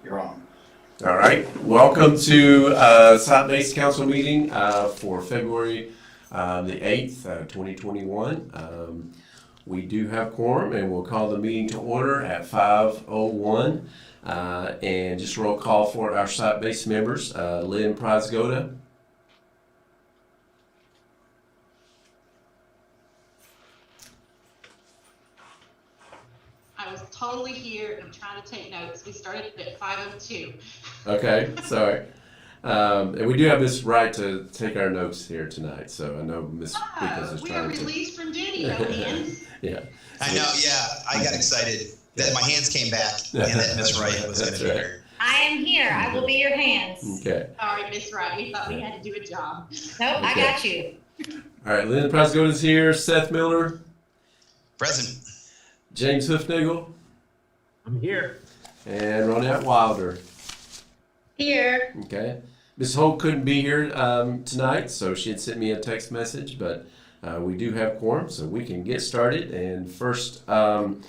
You're on. All right. Welcome to South Base Council meeting for February the 8th, 2021. We do have quorum, and we'll call the meeting to order at 5:01. And just roll call for our South Base members. Lynn Prozgoda. I was totally here and I'm trying to take notes. We started at 5:02. Okay, sorry. And we do have this right to take our notes here tonight, so I know Ms. Pickles is We are trying to. released from duty, no hands. Yeah. I know, yeah. I got excited that my hands came back and that Miss Wright was going to be right. here. I am here. I will be your hands. Okay. Sorry, Miss Wright. We thought we had to do a job. Nope, I Okay. got you. All right, Lynn Prozgoda is here. Seth Miller, Present. James Hoofnagel, I'm here. and Ronette Wilder. Here. Okay. Ms. Holt couldn't be here tonight, so she had sent me a text message, but we do have quorum, so we can get started. And first round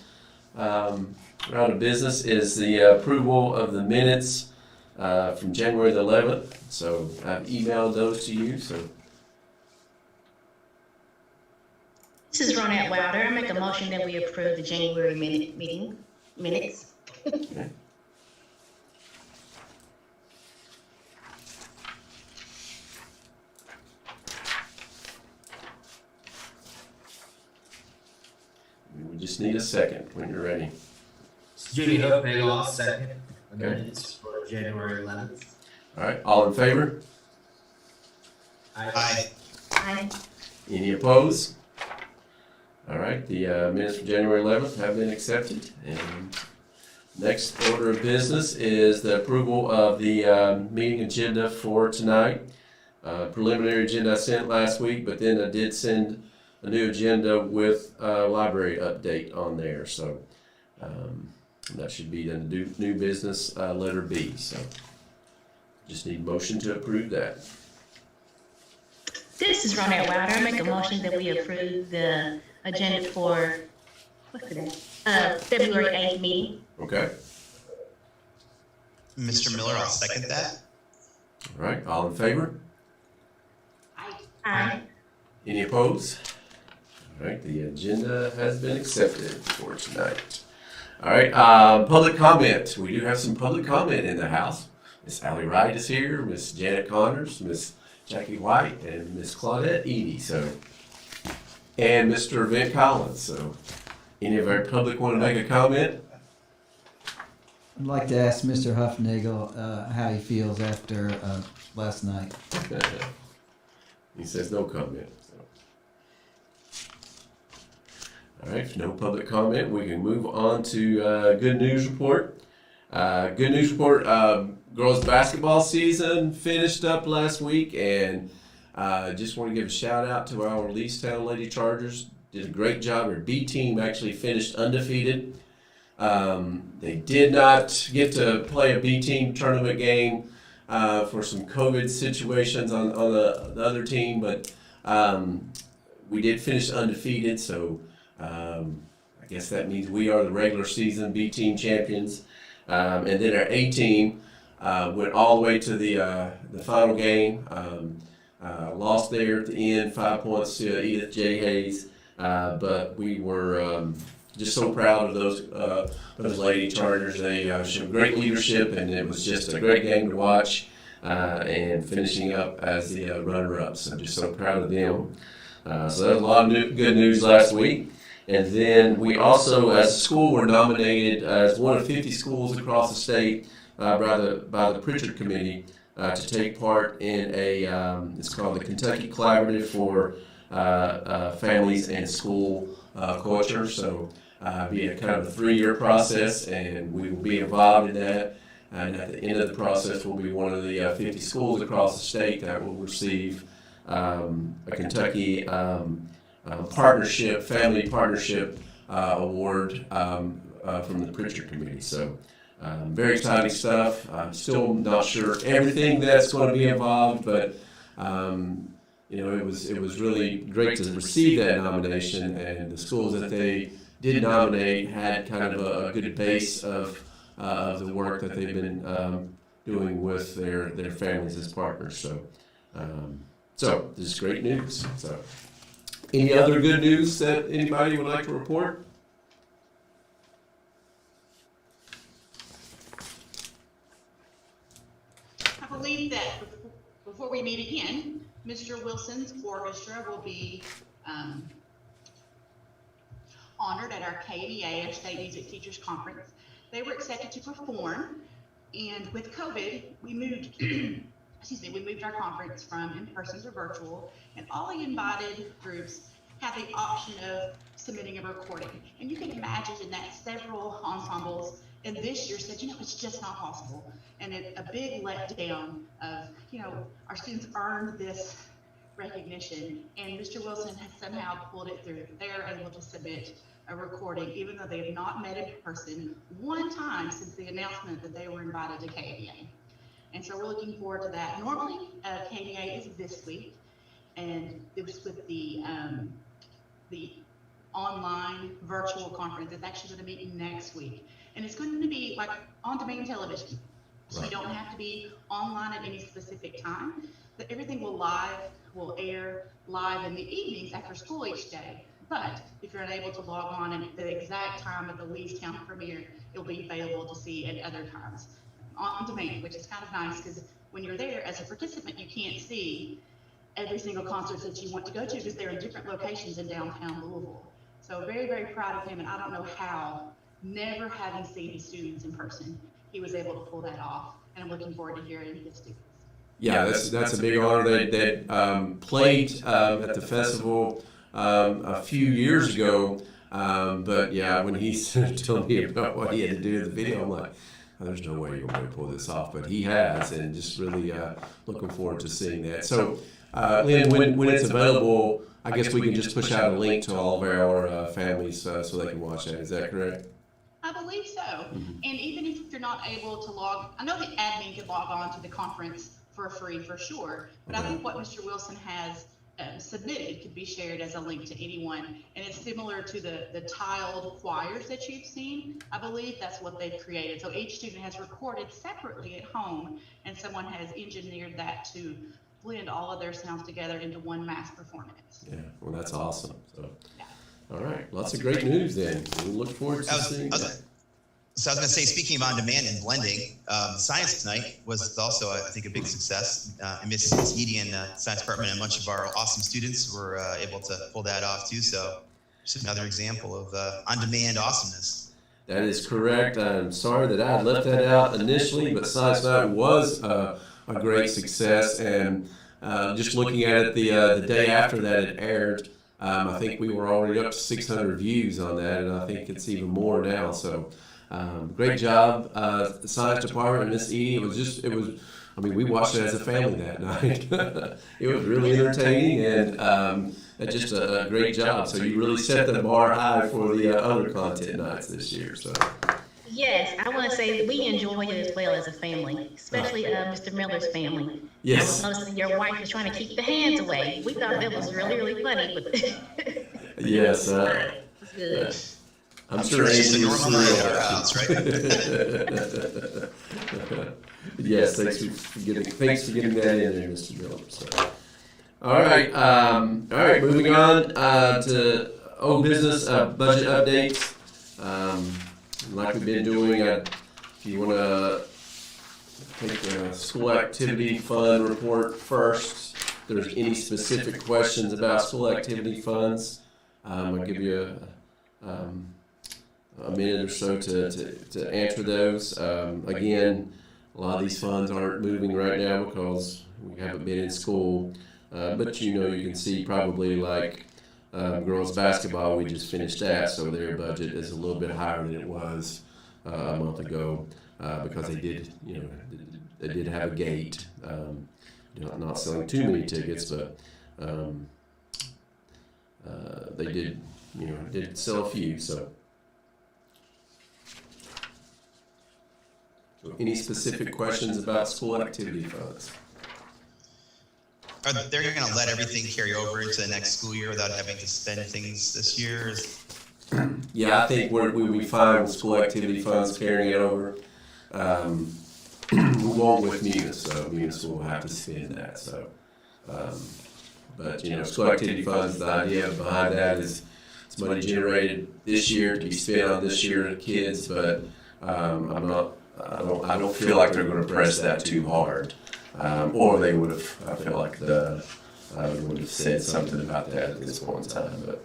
of business is the approval of the minutes from January the 11th. So I've emailed those to you. So This is Ronette Wilder. I make a motion that we approve the January meeting minutes. okay. We just need a second when you're ready. Judy Hooknagel, I'll second the Okay. minutes for January 11th. All right, all in favor? Aye. Aye. Any opposed? All right, the minutes for January 11th have been accepted. And next order of business is the approval of the meeting agenda for tonight. Preliminary agenda I sent last week, but then I did send a new agenda with a library update on there. So that should be the new business, letter B. So just need motion to approve that. This is Ronette Wilder. I make a motion that we approve the agenda for, what's today? February 8th meeting. Okay. Mr. Miller, I'll second that. All right, all in favor? Aye. Any opposed? All right, the agenda has been accepted for tonight. All right, public comment. We do have some public comment in the house. Miss Allie Wright is here, Miss Janet Connors, Miss Jackie White, and Miss Claudette Edie. So, and Mr. Vint Collins. So, any of our public want to make a comment? I'd like to ask Mr. Huffnagel how he feels after last night. He says no comment. So. All right, if no public comment, we can move on to good news report. Good news report, girls basketball season finished up last week, and just want to give a shout out to our Leestown Lady Chargers. Did a great job. Our B team actually finished undefeated. They did not get to play a B team tournament game for some COVID situations on the other team, but we did finish undefeated, so I guess that means we are the regular season B team champions. And then our A team went all the way to the final game. Lost there at the end, 5 points to Edith J. Hayes. But we were just so proud of those Lady Chargers. They showed great leadership, and it was just a great game to watch. And finishing up as the runner-up, so just so proud of them. So that was a lot of good news last week. And then we also, as a school, were nominated as one of 50 schools across the state by the Pritchard Committee to take part in it's called the Kentucky Collaborative for Families and School Culture. So be a kind of a 3-year process, and we will be involved in that. And at the end of the process, we'll be one of the 50 schools across the state that will receive a Kentucky family partnership award from the Pritchard Committee. So very exciting stuff. I'm still not sure everything that's going to be involved, but it was really great to receive that nomination, and the schools that they did nominate had kind of a good base of the work that they've been doing with their families as partners. So this is great news. So, any other good news that anybody would like to report? I believe that before we meet again, Mr. Wilson's orchestra will be honored at our KDA, our State Music Teachers Conference. They were accepted to perform, and with COVID, we moved, we moved our conference from in-person to virtual, and all the invited groups had the option of submitting a recording. And you can imagine that several ensembles and this year said, it's just not possible. And a big letdown of, our students earned this recognition, and Mr. Wilson has somehow pulled it through. They're able to submit a recording, even though they have not met in person one time since the announcement that they were invited to KDA. And so we're looking forward to that. Normally, KDA is this week, and it was with the online virtual conference. It's actually going to be next week. And it's going to be like on-demand television. So you don't have to be online at any specific time. But everything will air live in the evenings after school each day. But if you're unable to log on at the exact time of the Leestown premiere, it'll be available to see at other times on demand, which is kind of nice because when you're there as a participant, you can't see every single concert that you want to go to because they're in different locations in downtown Louisville. So very, very proud of him, and I don't know how, never having seen his students in person, he was able to pull that off, and I'm looking forward to hearing his students. Yeah, that's a big honor. They played at the festival a few years ago, but yeah, when he told me about what he had to do in the video, I'm like, there's no way you're going to pull this off, but he has, and just really looking forward to seeing that. So, Lynn, when it's available, I guess we can just push out a link to all of our families so they can watch that. Is that correct? I believe so. Mm-hmm. And even if you're not able to I know the admin can log on to the conference for free for sure, but I think what Mr. Wilson has submitted could be shared as a link to anyone, and it's similar to the tiled choirs that you've seen. I believe that's what they've created. So each student has recorded separately at home, and someone has engineered that to blend all of their sounds together into one mass performance. Yeah, well, that's awesome. So, yeah. All right, lots of great news then. We look forward to seeing that. So I was going to say, speaking of on-demand and blending, Science Tonight was also, I think, a big success. Miss Edie in the Science Department and a bunch of our awesome students were able to pull that off too. So just another example of on-demand awesomeness. That is correct. I'm sorry that I left that out initially, but Science Night was a great success. And just looking at it the day after that it aired, I think we were already up to 600 views on that, and I think it's even more now. So. Great job, the Science Department and Miss Edie. We watched it as a family that night. It was really entertaining and just a great job. So you really set the bar high for the other content nights this year. So. Yes, I want to say that we enjoy it as well as a family, especially Mr. Miller's family. Yes. I was noticing your wife is trying to keep the hands away. We thought that was really, really funny. But yes. It's good. I'm sure it's just a normal night at our house, right? Yes, thanks for getting that in there, Mr. Miller. So. All right, moving on to old business budget updates. Like we've been doing, if you want to take the school activity fund report first, if there's any specific questions about school activity funds, I'll give you a minute or so to answer those. Again, a lot of these funds aren't moving right now because we haven't been in school. But you can see probably like girls basketball, we just finished that, so their budget is a little bit higher than it was a month ago because they did have a gate. Not selling too many tickets, but they did sell a few. So any specific questions about school activity funds? they're going to let everything carry over into the next school year without having to spend things this year? Yeah, I think we'll be fine with school activity funds carrying it over. We won't with Munis, so Munis will have to spend that. So, but school activity funds, the idea behind that is it's money generated this year to be spent on this year kids, but I don't feel like they're going to press that too hard, or they would have. I feel like they would have said something about that at this point in time, but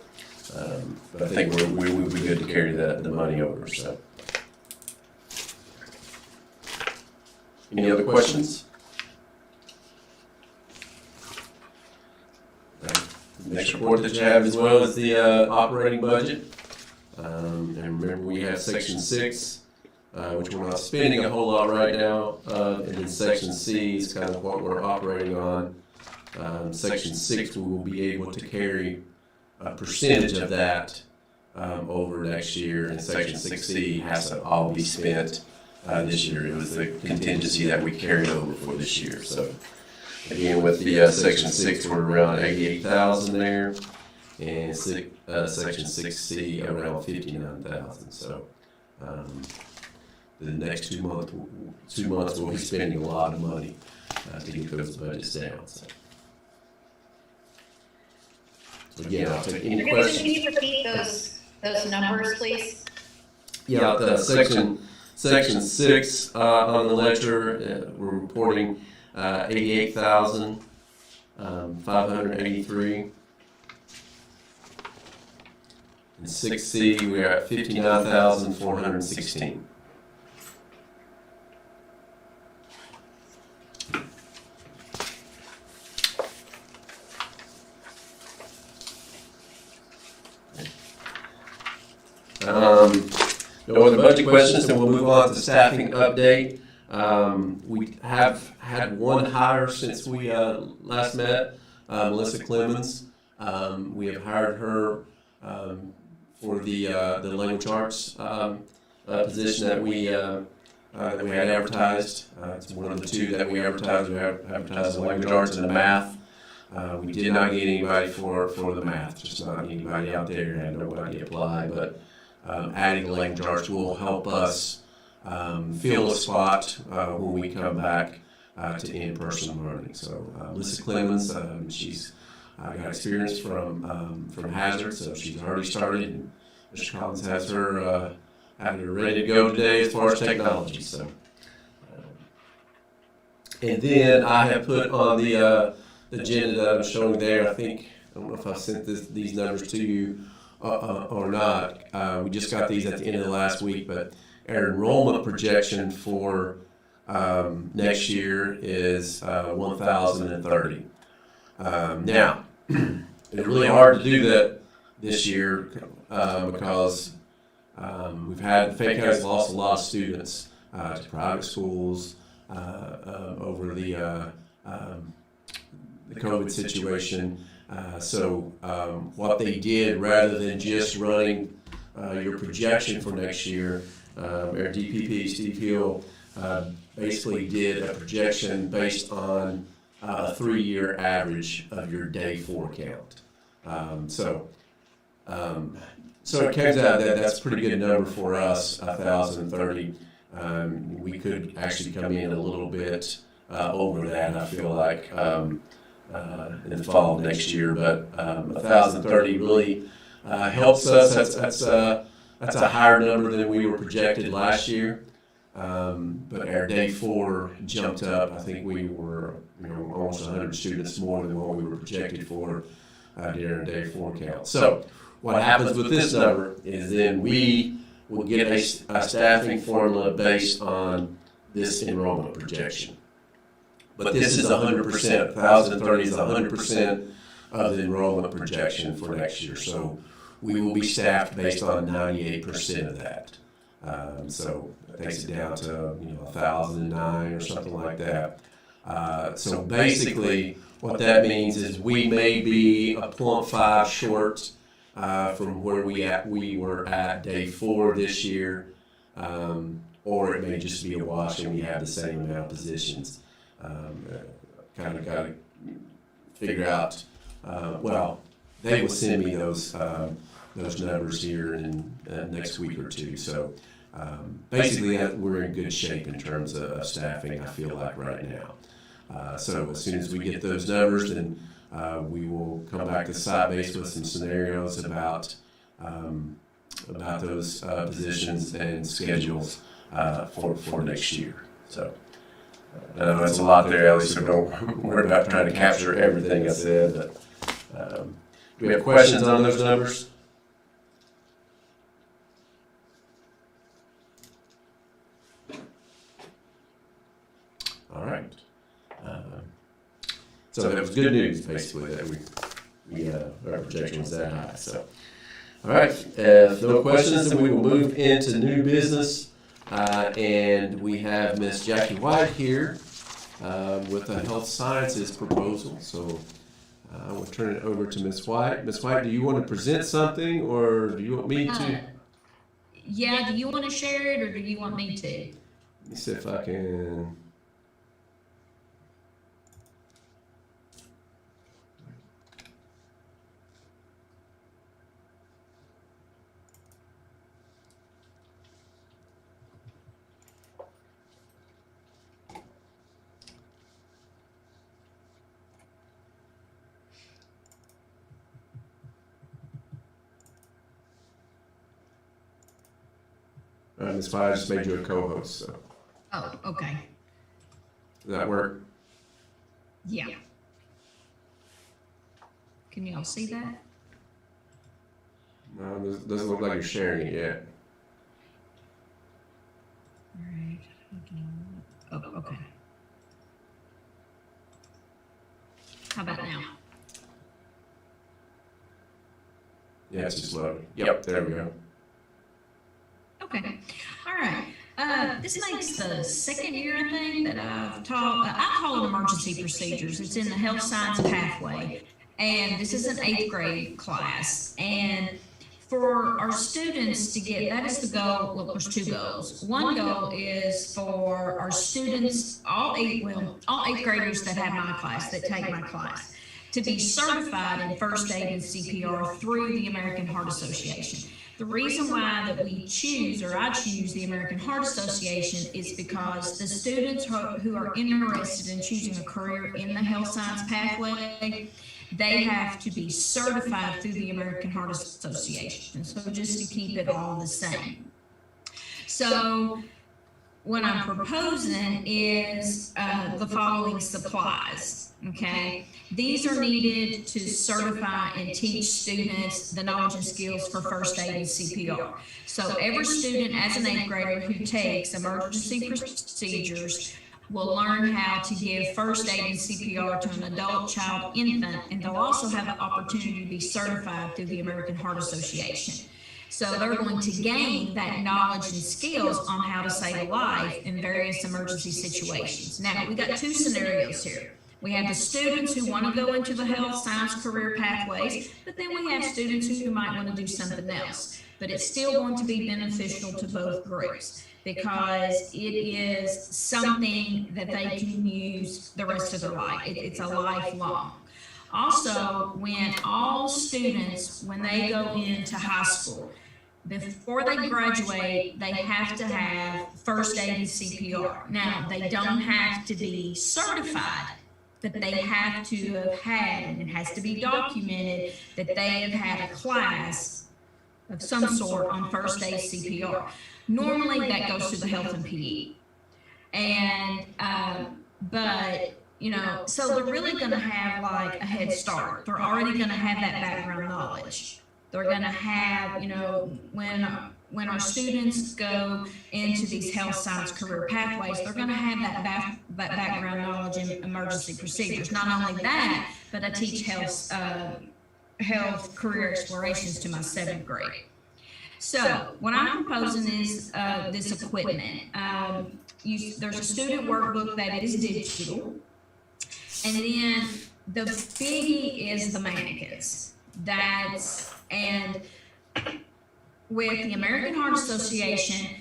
I think we would be good to carry the money over. So, any other questions? The next report that you have as well is the operating budget. And remember, we have Section 6, which we're not spending a whole lot right now. And then Section C is kind of what we're operating on. Section 6, we will be able to carry a percentage of that over next year. And Section 6C has to all be spent this year. It was the contingency that we carried over for this year. So again, with the Section 6, we're around 88,000 there, and Section 6C around 59,000. So the next 2 months, we'll be spending a lot of money to get those budgets down. So again, I'll take any questions. Can you repeat those numbers, please? Yeah, the Section 6 on the ledger, we're reporting 88,583. And 6C, we're at 59,416. No other budget questions, then we'll move on to staffing update. We have had one hire since we last met, Melissa Clemens. We have hired her for the language arts position that we had advertised. It's one of the two that we advertised. We advertised the language arts and the math. We did not get anybody for the math, just not anybody out there, had nobody apply, but adding the language arts will help us fill a spot when we come back to in-person learning. So Melissa Clemens, she's got experience from Hazard, so she's already started, and Mr. Collins has her ready to go today as far as technology. So, and then I have put on the agenda that I'm showing there. I don't know if I sent these numbers to you or not. We just got these at the end of the last week, but our enrollment projection for next year is 1,030. Now, it's really hard to do that this year because Fayette County's lost a lot of students to private schools over the COVID situation. So what they did, rather than just running your projection for next year, our DPP, Steve Hill, basically did a projection based on a 3-year average of your day 4 count. So it comes out that that's a pretty good number for us, 1,030. We could actually come in a little bit over that, I feel like, in the fall of next year. But 1,030 really helps us. That's a higher number than we were projected last year. But our day 4 jumped up. I think we were almost 100 students more than what we were projected for during our day 4 count. So what happens with this number is then we will get a staffing formula based on this enrollment projection. But this is 100%. 1,030 is 100% of the enrollment projection for next year. So we will be staffed based on 98% of that. So that takes it down to 1,009 or something like that. So basically, what that means is we may be a 0.5 short from where we were at day 4 this year, or it may just be a wash and we have the same amount of positions. Kind of got to figure out, well, they will send me those numbers here in next week or two. So basically, we're in good shape in terms of staffing, I feel like, right now. So as soon as we get those numbers, then we will come back to site base with some scenarios about those positions and schedules for next year. So I know that's a lot there, Ellie, so don't worry about trying to capture everything I said. But do we have questions on those numbers? All right. So that was good news, basically, that our projection was that high. So, all right. If no questions, then we will move into new business, and we have Miss Jackie White here with a health sciences proposal. So, I will turn it over to Miss White. Miss White, do you want to present something, or do you want me to? Yeah, do you want to share it or do you want me to? Let me see if I can. All right, Ms. White, I just made you a co-host, so Oh, okay. does that work? Yeah. Can y'all see that? No, it doesn't look like you're sharing it yet. All right. Oh, okay. How about now? Yeah, it's just loading. Yep, there we go. Okay. All right. This makes the second year, I think, that I've taught. I call it emergency procedures. It's in the health science pathway, and this is an 8th grade class. And for our students to get, that is the goal. Well, there's 2 goals. One goal is for our students, all 8th graders that have my class, that take my class, to be certified in first aid and CPR through the American Heart Association. The reason why that we choose, or I choose, the American Heart Association is because the students who are interested in choosing a career in the health science pathway, they have to be certified through the American Heart Association. So just to keep it all the same. So what I'm proposing is the following supplies. Okay, these are needed to certify and teach students the knowledge and skills for first aid and CPR. So every student as an 8th grader who takes emergency procedures will learn how to give first aid and CPR to an adult, child, infant, and they'll also have an opportunity to be certified through the American Heart Association. So they're going to gain that knowledge and skills on how to save a life in various emergency situations. Now, we got 2 scenarios here. We have the students who want to go into the health science career pathways, but then we have students who might want to do something else. But it's still going to be beneficial to both groups because it is something that they can use the rest of their life. It's a lifelong. Also, when all students, when they go into high school, before they graduate, they have to have first aid and CPR. Now, they don't have to be certified, but they have to have had, and it has to be documented, that they have had a class of some sort on first aid CPR. Normally, that goes to the health and PE. And, but, you know, so they're really going to have like a head start. They're already going to have that background knowledge. They're going to have, you know, when our students go into these health science career pathways, they're going to have that background knowledge in emergency procedures. Not only that, but I teach health career explorations to my 7th grade. So what I'm proposing is this equipment. There's a student workbook that is digital, and then the biggie is the mannequins. And with the American Heart Association,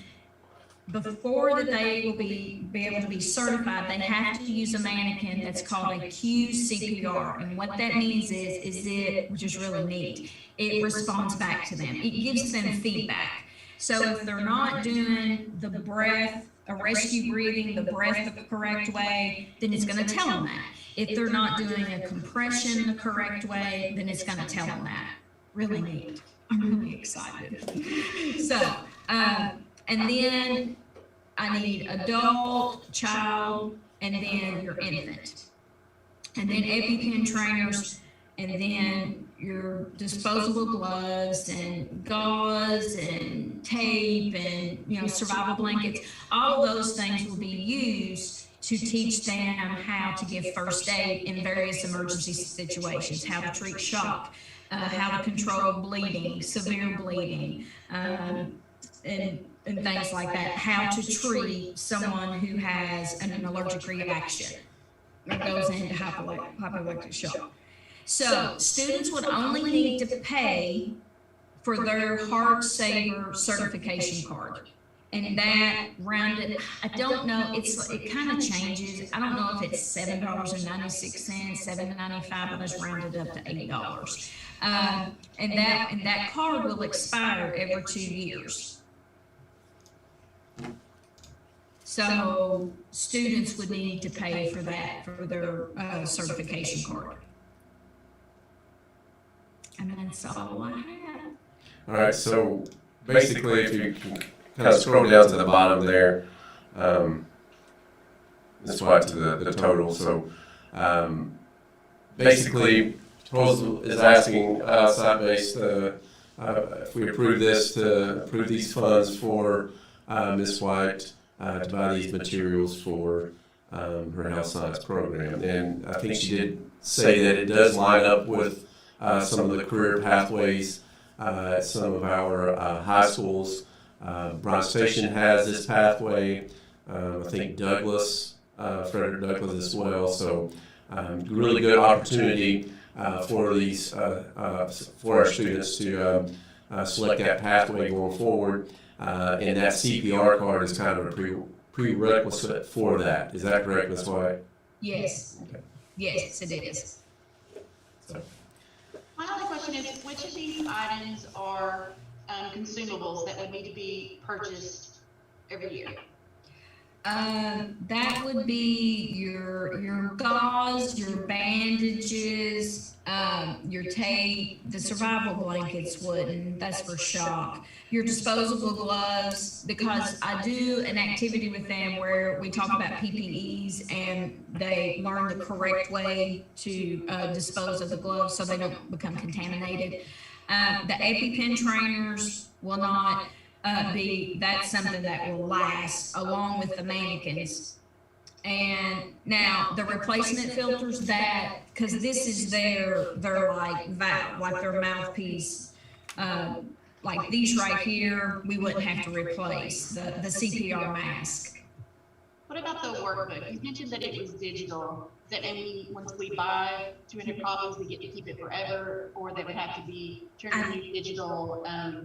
before that they will be able to be certified, they have to use a mannequin that's called a QCPR. And what that means is it, which is really neat, it responds back to them. It gives them feedback. So if they're not doing the breath, a rescue breathing, the breath the correct way, then it's going to tell them that. If they're not doing a compression the correct way, then it's going to tell them that. Really neat. I'm really excited. So, and then I need adult, child, and then your infant. And then EpiPen trainers, and then your disposable gloves and gauze and tape and, survival blankets. All of those things will be used to teach them how to give first aid in various emergency situations, how to treat shock, how to control bleeding, severe bleeding, and things like that, how to treat someone who has an allergic reaction or goes into hypoelectric shock. So students would only need to pay for their Heart Saver certification card. And that rounded, I don't know, it kind of changes. I don't know if it's $7.96, $7.95, but it's rounded up to $8. And that card will expire every 2 years. So students would need to pay for that, for their certification card. And that's all I have. All right, so basically, if you can kind of scroll down to the bottom there, this way to the total. So basically, proposal is asking site-based if we approve this, to approve these funds for Ms. White to buy these materials for her health science program. And I think she did say that it does line up with some of the career pathways at some of our high schools. Bronx Station has this pathway. I think Douglas, Frederick Douglass as well. So really good opportunity for these for our students to select that pathway going forward. And that CPR card is kind of a prerequisite for that. Is that correct, Ms. White? Yes. Okay. Yes, it is. So. My only question is, which of these items are consumables that would need to be purchased every year? That would be your gauze, your bandages, your tape, the survival blankets wouldn't, that's for shock. Your disposable gloves, because I do an activity with them where we talk about PPEs and they learn the correct way to dispose of the gloves so they don't become contaminated. The EpiPen trainers will not that's something that will last along with the mannequins. And now the replacement filters, that, because this is their like valve, like their mouthpiece, like these right here, we wouldn't have to replace the CPR mask. What about the workbook? You mentioned that it was digital. Does that mean once we buy 200 copies, we get to keep it forever, or they would have to be turned into digital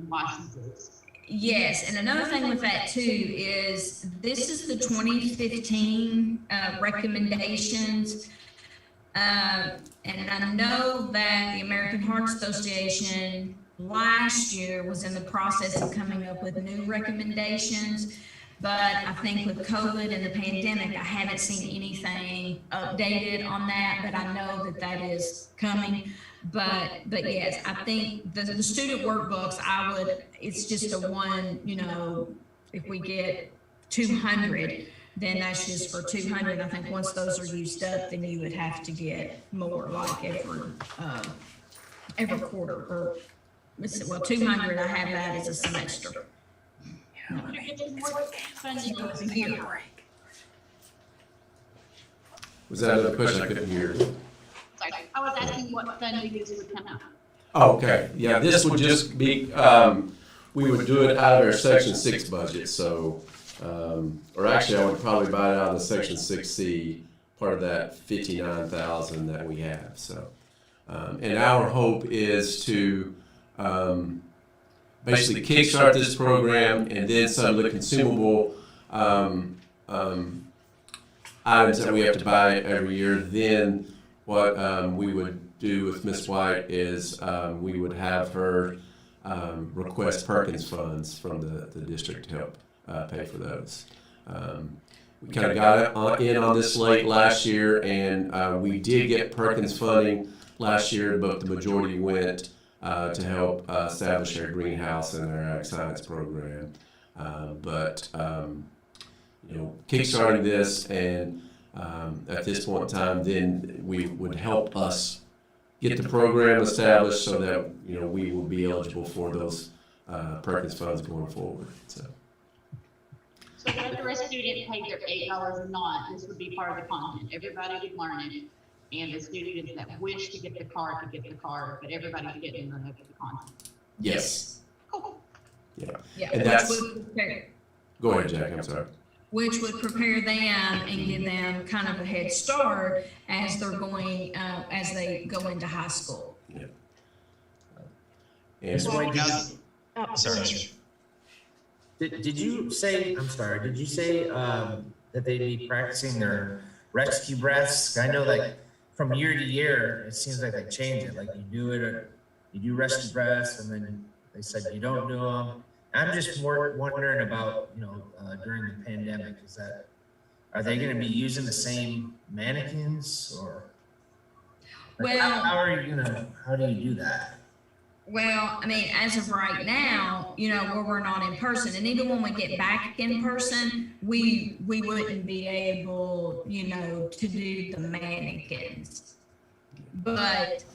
licenses? Yes, and another thing with that too is this is the 2015 recommendations. And I know that the American Heart Association last year was in the process of coming up with new recommendations. But I think with COVID and the pandemic, I haven't seen anything updated on that, but I know that that is coming. But yes, I think the student workbooks, it's just a one, if we get 200, then that's just for 200. I think once those are used up, then you would have to get more, like every quarter, or, 200, I have that as a semester. Was that another question? I couldn't hear. Sorry, I was asking what funding this would come out. Oh, okay. Yeah, this would just be, we would do it out of our Section 6 budget. So, or actually, I would probably buy it out of the Section 6C, part of that $59,000 that we have. So, and our hope is to basically kickstart this program, and then some of the consumable items that we have to buy every year, then what we would do with Miss White is we would have her request Perkins funds from the district to help pay for those. We kind of got in on this late last year, and we did get Perkins funding last year, but the majority went to help establish their greenhouse and their ag science program. Kickstarting this, and at this point in time, then we would help us get the program established so that we will be eligible for those Perkins funds going forward. So whether a student paid their $8 or not, this would be part of the content. Everybody would learn it, and the students that wish to get the card could get the card, but everybody's getting the content. yes, Cool. Yeah, and which would prepare, go ahead, Jack. I'm sorry. which would prepare them and give them kind of a head start as they're going, as they go into high school. Yeah. Ms. And White, Sorry. did you say, I'm sorry, did you say that they'd be practicing their rescue breaths? I know like from year to year, it seems like they change it. Like you do it, or you do rescue breaths, and then they said you don't do them. I'm just more wondering about, during the pandemic, are they going to be using the same mannequins, or like, Well, how do you do that? Well, I mean, as of right now, where we're not in person, and even when we get back in person, we wouldn't be able, to do the mannequins. But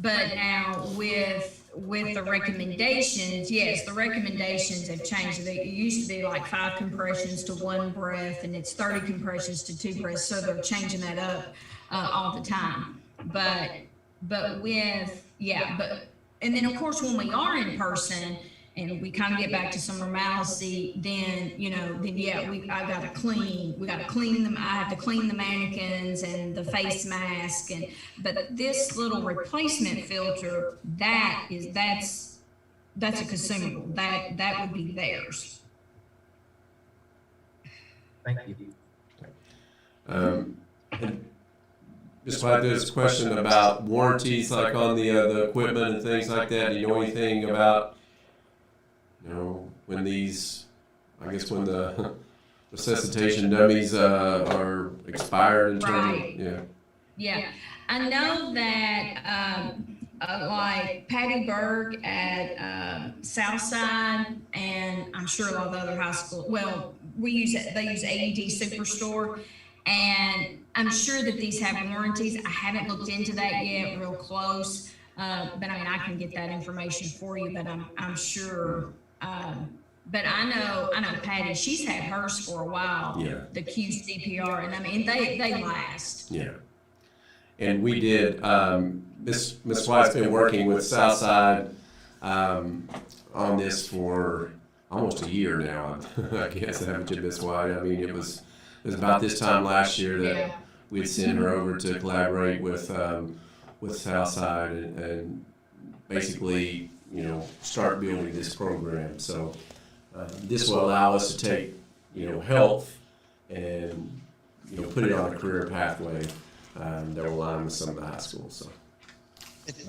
now with the recommendations, yes, the recommendations have changed. It used to be like 5 compressions to 1 breath, and it's 30 compressions to 2 breaths. So they're changing that up all the time. And then of course when we are in person and we kind of get back to some normalcy, then we got to clean them. I have to clean the mannequins and the face mask, but this little replacement filter, that's a consumable that would be theirs. Thank you. And just like this question about warranties, like on the equipment and things like that. Do you know anything about, when these, I guess when the resuscitation dummies are expired in terms of, Yeah, I know that like Patty Berg at Southside, and I'm sure a lot of the other high schools. Well, they use AED Superstore, and I'm sure that these have warranties. I haven't looked into that yet, real close. But I mean, I can get that information for you. But I'm sure. But I know Patty. She's had hers for a while. Yeah. The QCPR, and I mean they last. Yeah. And we did. Miss White's been working with Southside on this for almost a year now. I guess, haven't you, Miss White? I mean, it was about this time last year that we'd sent her over to collaborate with Southside and basically, start building this program. So this will allow us to take, health and, put it on a career pathway that will align with some of the high schools. So.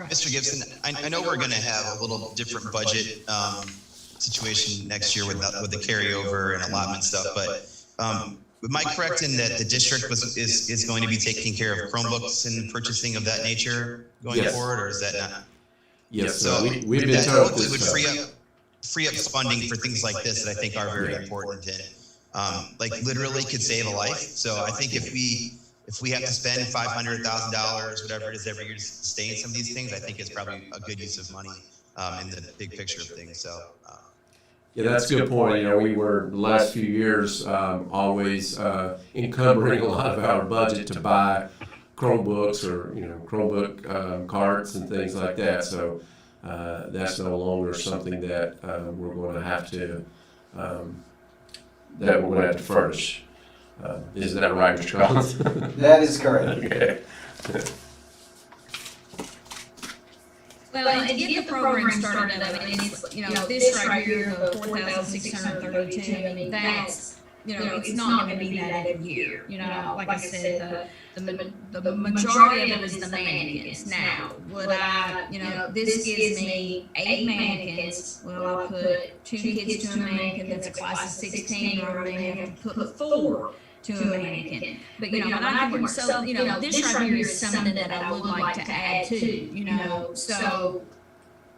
Mr. Gibson, I know we're going to have a little different budget situation next year with the carryover and allotment stuff, but am I correct in that the district is going to be taking care of Chromebooks and purchasing of that nature going forward, or is that not? Yes, so we've been told this this would free up funding for things like this that I think are very important and literally could save a life. So I think if we have to spend $500,000, whatever it is every year to sustain some of these things, I think it's probably a good use of money in the big picture of things. So. Yeah, that's a good point. We were the last few years always encumbering a lot of our budget to buy Chromebooks or Chromebook carts and things like that. So that's no longer something that we're going to have to furnish. Isn't that right, Mr. Collins? That is correct. Okay. Well, and to get the program started up, I mean, it's, you know, this right here, the 4,632, I mean, that's, you know, it's not gonna be that every year. You know, like I said, the majority of it is the mannequins. Now, would I, you know, this gives me 8 mannequins. Well, I'll put 2 kids to a mannequin that's a class of 16, or I may have to put 4 to a mannequin. But, you know, but I can work, so, you know, this right here is something that I would like to add to, you know, so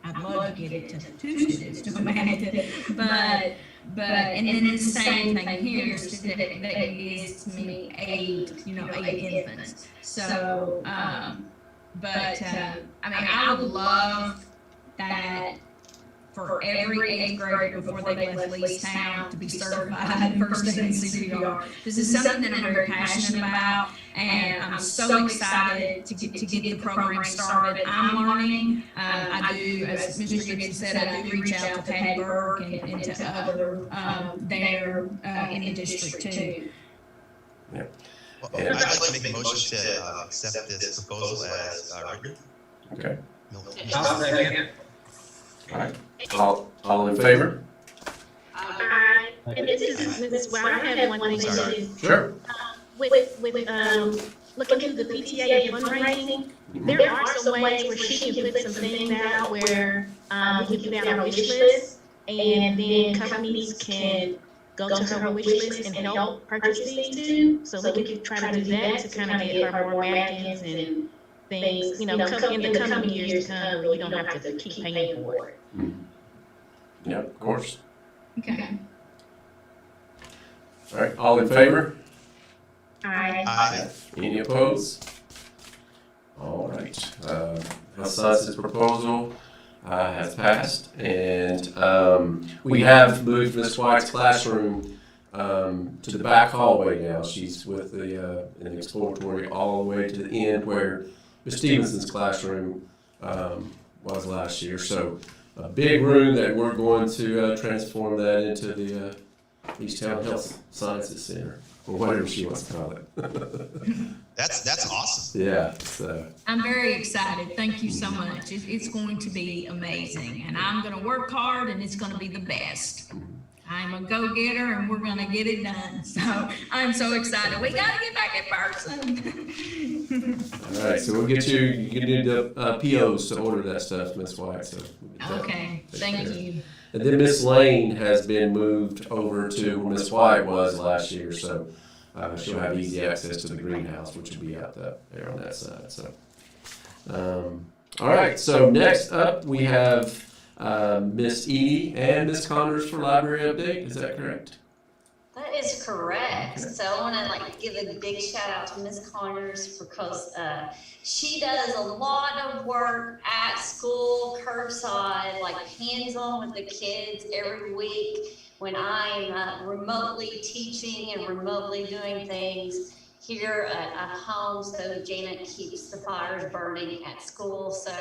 I'd love to get it to 2 students to a mannequin, but, and then the same thing here, that gives me 8, you know, 8 infants. So, I mean, I would love that for every 8th grader before they left Leestown to be certified in first aid and CPR. This is something that I'm very passionate about, and I'm so excited to get the program started. I'm learning. I do, as Mr. Gibson said, I do reach out to Patty Burke and to other there in the district too. Yeah. Well, I'd like to make a motion to accept this proposal as written. Okay. I'll second. All right. All in favor? And this is Mrs. Wow, I have one thing to do. Sure. With looking through the PTA fundraising, there are some ways where she can put some things out where we can put out a wish list, and then companies can go to her wish list and help purchase these too. So we can try to do that to kind of get her more mannequins and things, you know, come in the coming years to come, where you don't have to keep paying for it. Yeah, of course. Okay. All right. All in favor? Aye. Any opposed? All right. Hassas's proposal has passed, and we have moved Ms. White's classroom to the back hallway now. She's with an exploratory all the way to the end where Ms. Stevenson's classroom was last year. So a big room that we're going to transform that into the Leestown Health Sciences Center, or whatever she wants to call it. That's awesome. Yeah. So. I'm very excited. Thank you so much. It's going to be amazing, and I'm going to work hard, and it's going to be the best. I'm a go-getter, and we're going to get it done. So I'm so excited. We got to get back in person. All right, so we'll get you. You can do the POs to order that stuff, Miss White. So we'll get that Okay, taken care thank of. you. And then Miss Lane has been moved over to where Miss White was last year, so she'll have easy access to the greenhouse, which will be out there on that side. So, all right. So next up we have Miss Edie and Miss Connors for library update. Is that correct? That is correct. So I want to give a big shout out to Ms. Connors because she does a lot of work at school, curbside, hands-on with the kids every week when I'm remotely teaching and remotely doing things here at home. So Janet keeps the fires burning at school. So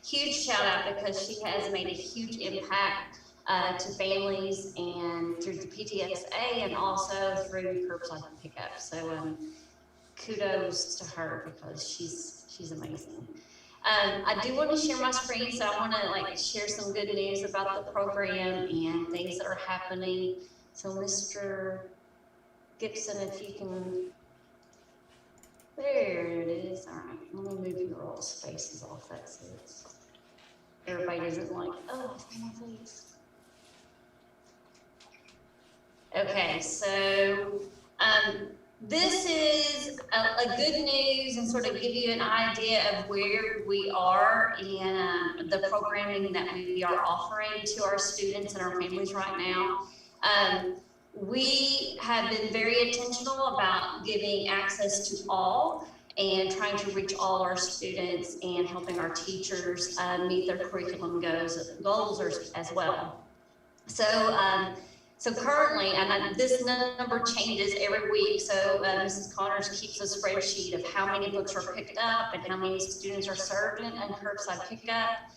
huge shout out because she has made a huge impact to families and through the PTSA and also through curbside pickup. So kudos to her because she's amazing. I do want to share my screen, so I want to share some good news about the program and things that are happening. So Mr. Gibson, if you can, there it is. All right, let me move your all spaces off that so it's, everybody isn't oh, please. Okay, so this is a good news and sort of give you an idea of where we are in the programming that we are offering to our students and our families right now. We have been very intentional about giving access to all and trying to reach all our students and helping our teachers meet their curriculum goals as well. So currently, and this number changes every week, so Mrs. Connors keeps a spreadsheet of how many books are picked up and how many students are served in curbside pickup.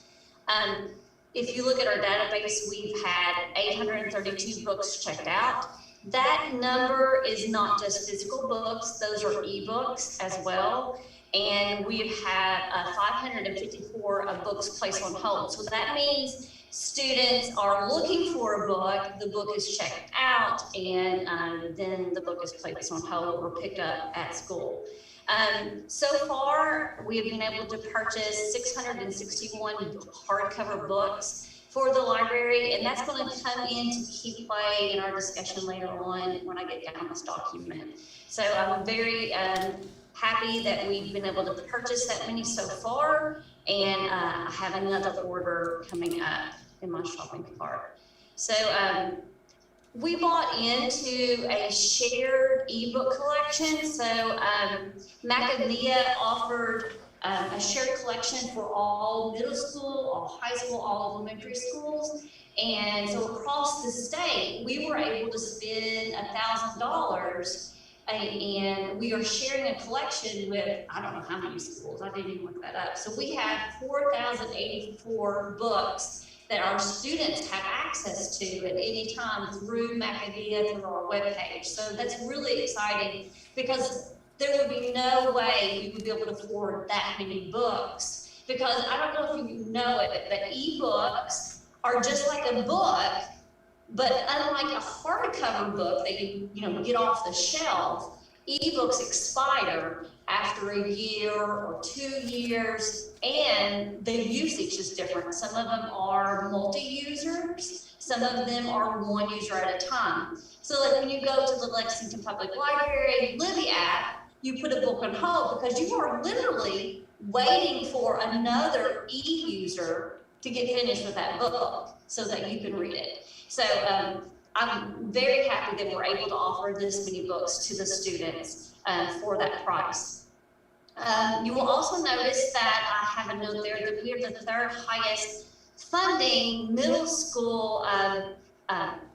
If you look at our database, we've had 832 books checked out. That number is not just physical books, those are ebooks as well. and we've had 554 books placed on hold. So that means students are looking for a book, the book is checked out, and then the book is placed on hold or picked up at school. So far, we have been able to purchase 661 hardcover books for the library, and that's going to come into key play in our discussion later on when I get down this document. So I'm very happy that we've been able to purchase that many so far, and I have another order coming up in my shopping cart. So we bought into a shared ebook collection. So Macadamia offered a shared collection for all middle school, all high school, all elementary schools. And so across the state, we were able to spend $1,000, and we are sharing a collection with, I don't know how many schools, I didn't even look that up. So we have 4,084 books that our students have access to at any time through Macadamia, through our webpage. So that's really exciting, because there would be no way we would be able to afford that many books. Because I don't know if you know it, but ebooks are just like a book, but unlike a hardcover book that you get off the shelf, ebooks expire after a year or 2 years, and the usage is different. Some of them are multi-users, some of them are one user at a time. So like when you go to the Lexington Public Library Libby app, you put a book on hold because you are literally waiting for another e-user to get finished with that book so that you can read it. So I'm very happy that we're able to offer this many books to the students for that price. You will also notice that I have a note there that we are the third highest funding middle school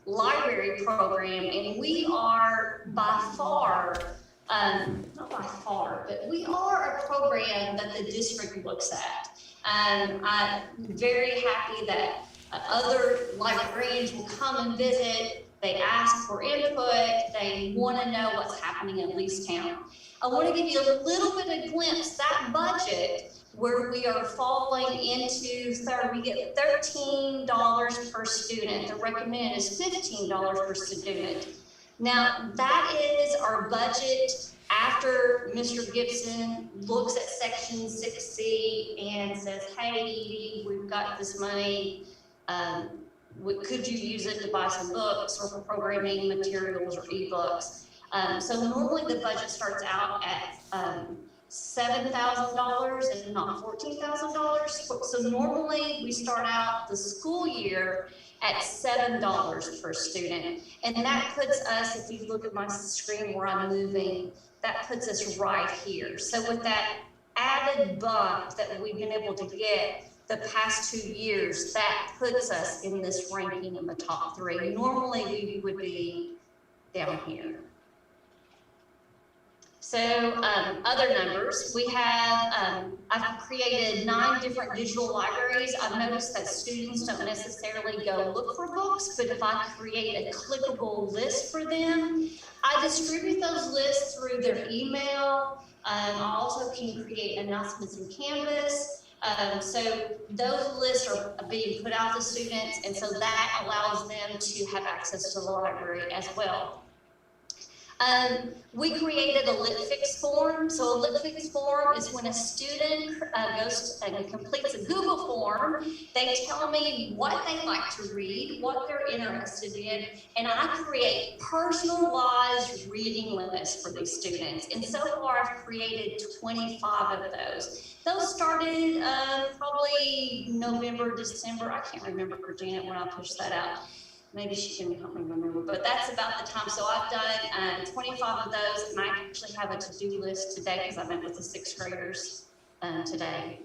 library program, and we are by far, not by far, but we are a program that the district looks at. I'm very happy that other librarians will come and visit. They ask for input. They want to know what's happening in Leestown. I want to give you a little bit of glimpse. That budget where we are falling into we get $13 per student. The recommended is $15 per student. Now that is our budget after Mr. Gibson looks at section 6C and says, hey, Edie, we've got this money. Could you use it to buy some books or for programming materials or ebooks? So normally the budget starts out at $7,000 and not $14,000. So normally we start out the school year at $7 per student. And that puts us, if you look at my screen where I'm moving, that puts us right here. So with that added bump that we've been able to get the past 2 years, that puts us in this ranking in the top 3. Normally we would be down here. So other numbers, we have, I've created 9 different digital libraries. I've noticed that students don't necessarily go look for books, but if I create a clickable list for them, I distribute those lists through their email. I also can create announcements in Canvas. So those lists are being put out to students, and so that allows them to have access to the library as well. We created a LitFix form. So a LitFix form is when a student goes and completes a Google form. They tell me what they like to read, what they're interested in, and I create personalized reading lists for these students. And so far, I've created 25 of those. Those started probably November, December. I can't remember, Janet, when I pushed that out. Maybe she can help me remember, but that's about the time. So I've done 25 of those, and I actually have a to-do list today because I met with the 6th graders today.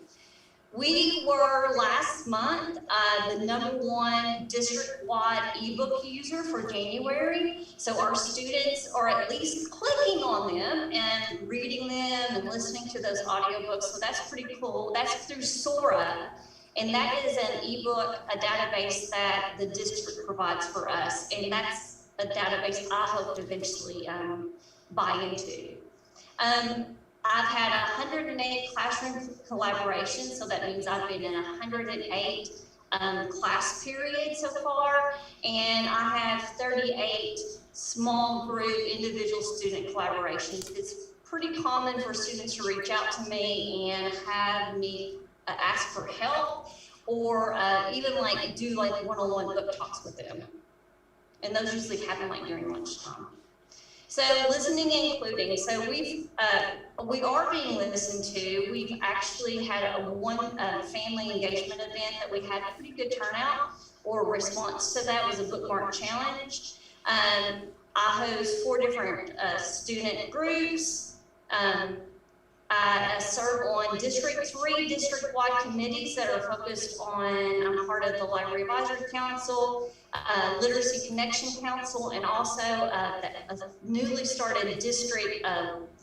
We were last month the #1 district-wide ebook user for January. So our students are at least clicking on them and reading them and listening to those audiobooks. So that's pretty cool. That's through Sora. And that is an ebook, a database that the district provides for us. And that's a database I hope to eventually buy into. I've had 108 classroom collaborations, so that means I've been in 108 class periods so far, and I have 38 small group individual student collaborations. It's pretty common for students to reach out to me and have me ask for help, or even like do like one-on-one book talks with them. And those usually happen like during lunchtime. So listening and including. So we are being listened to. We've actually had one family engagement event that we had a pretty good turnout, or response to that was a bookmark challenge. I host 4 different student groups. I serve on District 3 district-wide committees that are focused on, I'm part of the Library Advisory Council, Literacy Connection Council, and also a newly started district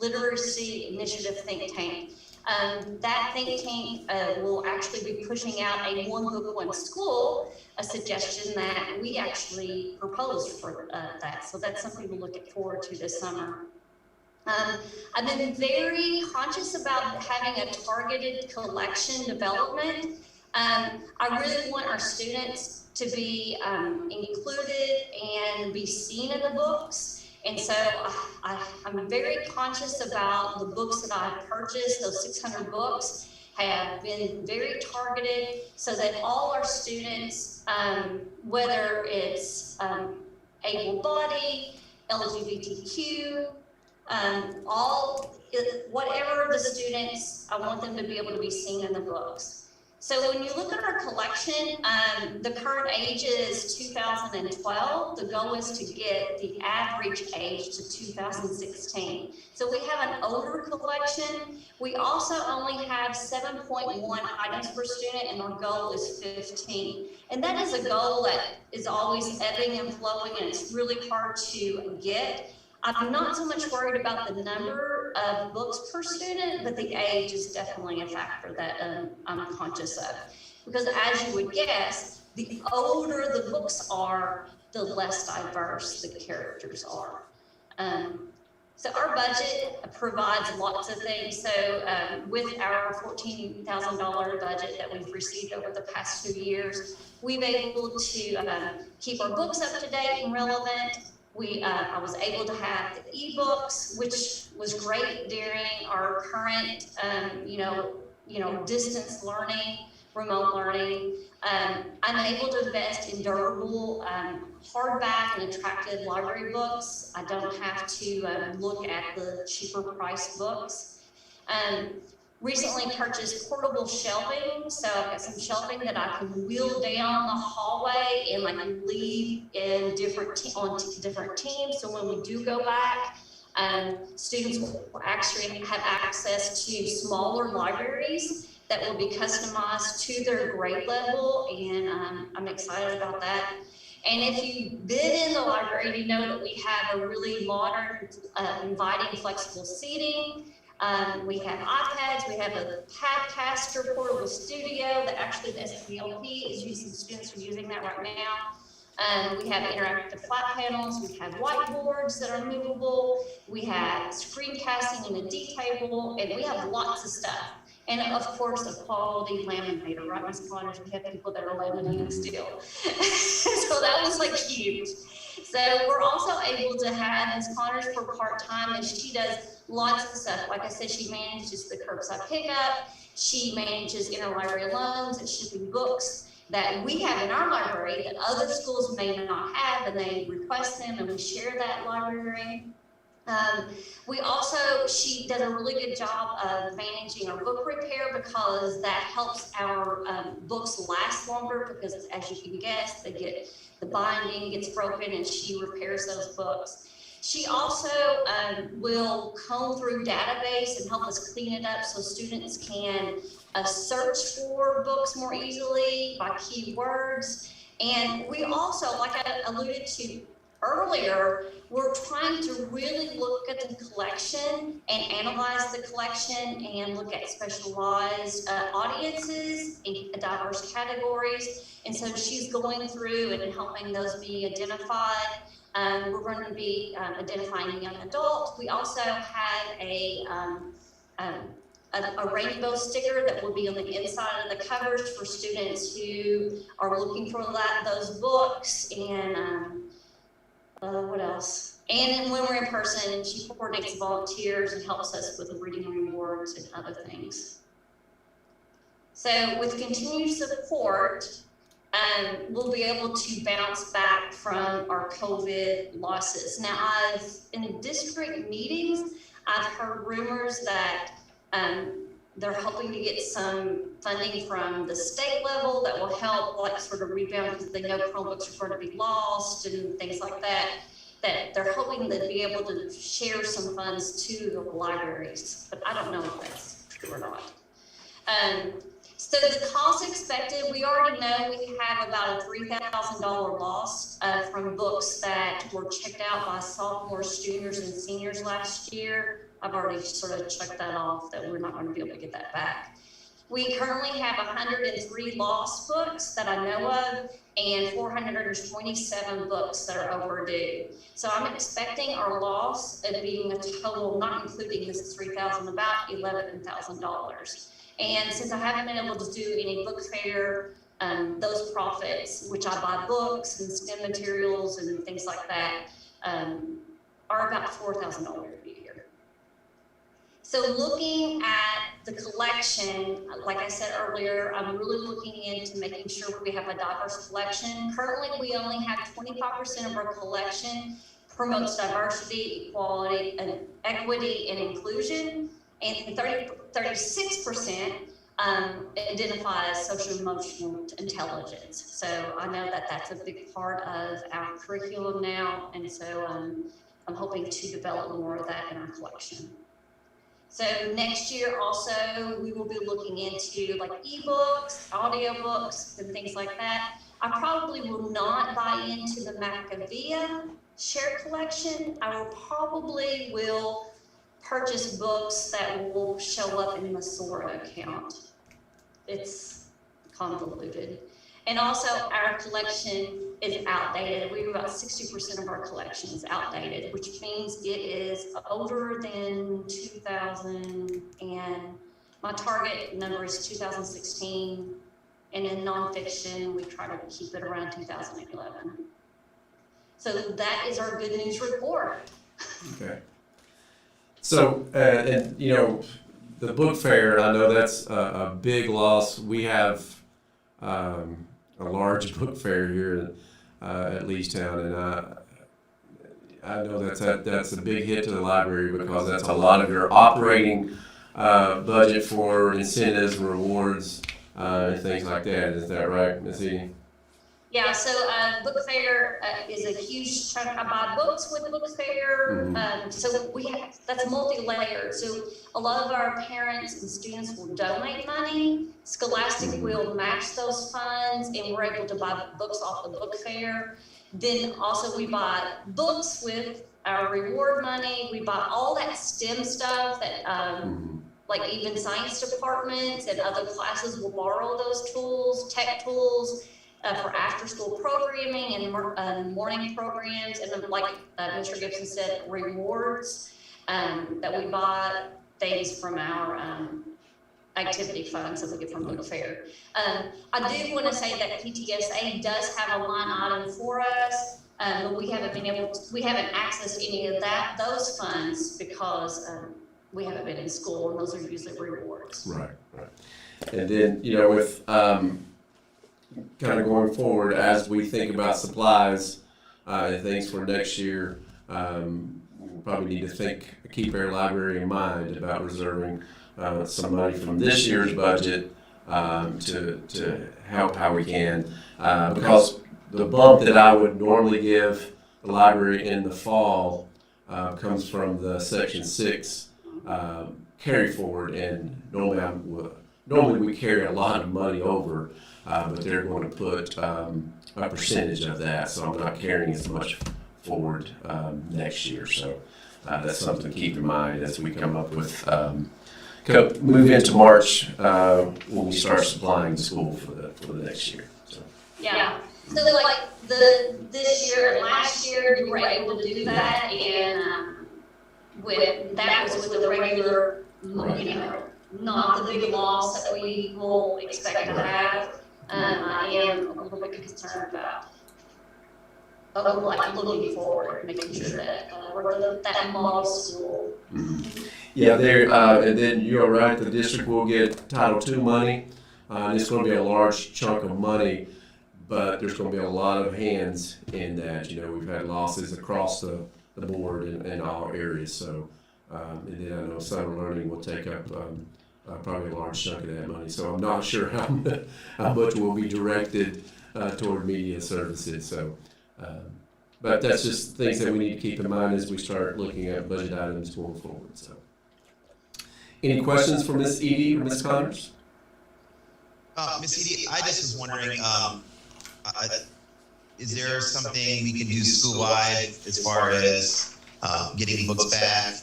literacy initiative think tank. That think tank will actually be pushing out a one book, one school, a suggestion that we actually proposed for that. So that's something we're looking forward to this summer. I've been very conscious about having a targeted collection development. I really want our students to be included and be seen in the books. And so I'm very conscious about the books that I've purchased. Those 600 books have been very targeted so that all our students, whether it's able-bodied, LGBTQ, whatever the students, I want them to be able to be seen in the books. So when you look at our collection, the current age is 2012. The goal is to get the average age to 2016. So we have an older collection. We also only have 7.1 items per student, and our goal is 15. And that is a goal that is always ebbing and flowing, and it's really hard to get. I'm not so much worried about the number of books per student, but the age is definitely a factor that I'm conscious of. Because as you would guess, the older the books are, the less diverse the characters are. So our budget provides lots of things. So with our $14,000 budget that we've received over the past 2 years, we've been able to keep our books up to date and relevant. I was able to have the ebooks, which was great during our current, distance learning, remote learning. I'm able to invest in durable, hardback and attractive library books. I don't have to look at the cheaper price books. Recently purchased portable shelving, so I've got some shelving that I can wheel down the hallway and I can leave in different teams. So when we do go back, students will actually have access to smaller libraries that will be customized to their grade level, and I'm excited about that. And if you've been in the library, you know that we have a really modern, inviting, flexible seating. We have iPads, we have a Padcaster portable studio that actually the SBDM is using, students are using that right now. We have interactive flat panels, we have whiteboards that are movable, we have screencasting in a D table, and we have lots of stuff. And of course, a quality laminator, right, Ms. Connors? We have people that are laminating still. So that was like huge. So we're also able to have Ms. Connors for part-time, and she does lots of stuff. Like I said, she manages the curbside pickup. She manages interlibrary loans and shipping books that we have in our library that other schools may not have, and they request them, and we share that library. She does a really good job of managing our book repair, because that helps our books last longer, because as you can guess, the binding gets broken and she repairs those books. She also will comb through database and help us clean it up so students can search for books more easily by keywords. And we also, like I alluded to earlier, we're trying to really look at the collection and analyze the collection and look at specialized audiences in diverse categories. And so she's going through and helping those be identified. We're going to be identifying young adults. We also have a a rainbow sticker that will be on the inside of the covers for students who are looking for those books. And what else? And then when we're in person, she coordinates volunteers and helps us with reading rewards and other things. So with continued support, we'll be able to bounce back from our COVID losses. Now, in district meetings, I've heard rumors that they're hoping to get some funding from the state level that will help like sort of rebound because they know Chromebooks are going to be lost and things like that. That they're hoping to be able to share some funds to the libraries, but I don't know if that's true or not. So the cost expected, we already know we have about a $3,000 loss from books that were checked out by sophomores, juniors, and seniors last year. I've already sort of checked that off that we're not going to be able to get that back. We currently have 103 lost books that I know of and 427 books that are overdue. So I'm expecting our loss of being a total, not including this $3,000, about $11,000. And since I haven't been able to do any book fair, those profits, which I buy books and STEM materials and things like that, are about $4,000 a year. So looking at the collection, like I said earlier, I'm really looking into making sure we have a diverse collection. Currently, we only have 25% of our collection promotes diversity, equality, and equity and inclusion, and 36% identifies social emotional intelligence. So I know that that's a big part of our curriculum now, and so I'm hoping to develop more of that in our collection. So next year also, we will be looking into like ebooks, audiobooks, and things like that. I probably will not buy into the Macavia share collection. I probably will purchase books that will show up in the Sora account. It's convoluted. And also our collection is outdated. We have about 60% of our collection is outdated, which means it is older than 2000, and my target number is 2016. And in nonfiction, we try to keep it around 2011. So that is our good news report. Okay. So, and you know, the book fair, I know that's a big loss. We have a large book fair here at Leestown, and I know that's a big hit to the library because that's a lot of your operating budget for incentives, rewards, and things like that. Is that right, Ms. Edie? Yeah, so book fair is a huge chunk. I buy books with book fair. So we have, that's multi-layered. So a lot of our parents and students will donate money. Scholastic will match those funds, and we're able to buy books off the book fair. Then also we buy books with our reward money. We buy all that STEM stuff that like even science departments and other classes will borrow those tools, tech tools. For after-school programming and morning programs, and then like Mr. Gibson said, rewards that we buy things from our activity funds that we get from book fair. I do want to say that PTSA does have a line item for us, but we haven't accessed any of those funds because we haven't been in school, and those are usually rewards. Right. And then with kind of going forward, as we think about supplies and things for next year, we'll probably need to keep our library in mind about reserving some money from this year's budget to help how we can, because the bump that I would normally give the library in the fall comes from the Section 6 carry forward, and normally we carry a lot of money over. But they're going to put a percentage of that, so I'm not carrying as much forward next year. So that's something to keep in mind as we come up with move into March when we start supplying the school for the next year. So. Yeah. So like this year and last year, we were able to do that, and that was with the regular you know, not the big loss that we will expect to have. I am a little bit concerned about, like looking forward, making sure that we're that model school. Yeah, there, and then you're right, the district will get Title II money. And it's gonna be a large chunk of money, but there's gonna be a lot of hands in that. You know, we've had losses across the board in all areas, so, and then I know Summer Learning will take up, probably a large chunk of that money. So I'm not sure how much will be directed, toward media services, so, but that's just things that we need to keep in mind as we start looking at budget items going forward, so. Any questions for Ms. Edie or Ms. Connors? Miss Edie, I just was wondering, is there something we can do school-wide as far as getting books back?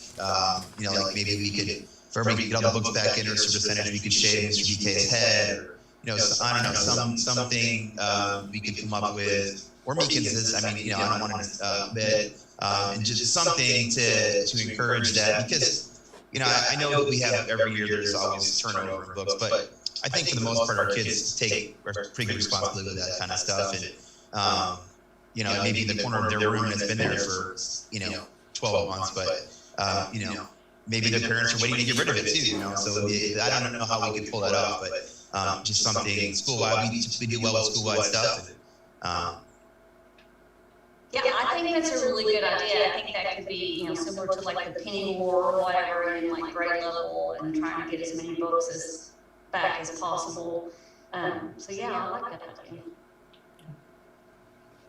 You know, like maybe we could, for everybody to get all the books back in or a certain percentage, we could shave Mr. DK's head, or, you know, so, I don't know, something we could come up with, or Meekins, I mean, you know, I don't want to and just something to encourage that, because, you know, I know that we have every year there's always turnover in books, but I think for the most part our kids take pretty good responsibility with that kind of stuff, and you know, maybe in the corner of their room that's been there for, you know, 12 months, but you know, maybe their parents are waiting to get rid of it too, you know, so I don't know how we could pull that off, but just something school-wide, we typically do well with school-wide stuff. Yeah, I think that's a really good idea. I think that could be, you know, similar to like the penny war or whatever in like grade level, and trying to get as many books as back as possible. So yeah, I like that idea.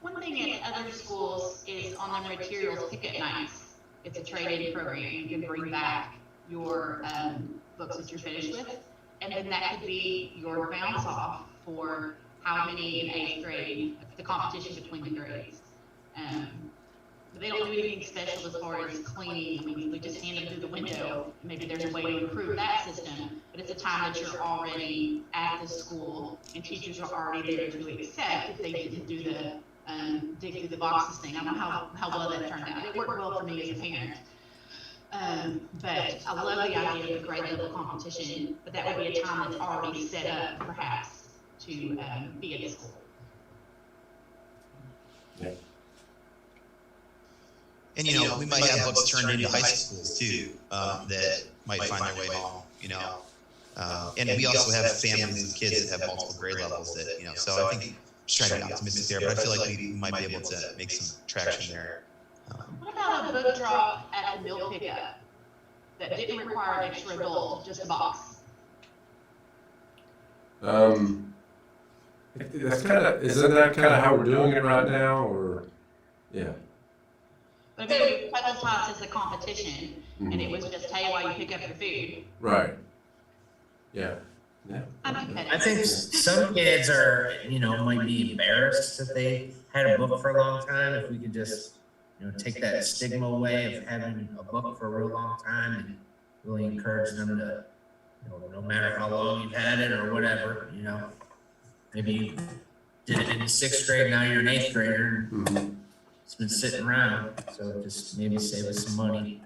One thing at other schools is on their materials picket nights. It's a trade-in program. You can bring back your books that you're finished with, and then that could be your bounce off for how many in 8th grade, the competition between the grades. But they don't do anything special as far as cleaning. I mean, we just hand them through the window. Maybe there's a way to improve that system, but it's a time that you're already at the school and teachers are already there to accept if they didn't do the dig through the boxes thing. I don't know how well that turned out. It worked well for me as a parent. But I love the idea of a grade level competition, but that would be a time that's already set up perhaps to be at the school. Yeah. And, you know, we might have books turned into high schools too, that might find their way home, you know. And we also have families of kids that have multiple grade levels that, you know, so I think just trying to be optimistic there, but I feel like we might be able to make some traction there. What about a book drop at the meal pickup that didn't require an extra adult, just a box? That's kind of, isn't that kind of how we're doing it right now, or, yeah. But if it was taught as a competition, and it was just, hey, while you pick up your food. Right. Yeah. Yeah. I think some kids are, you know, might be embarrassed that they had a book for a long time. If we could just, you know, take that stigma away of having a book for a real long time and really encourage them to, you know, no matter how long you've had it or whatever, you know, maybe you did it in 6th grade, now you're an 8th grader. Mm-hmm. It's been sitting around, so just maybe save us some money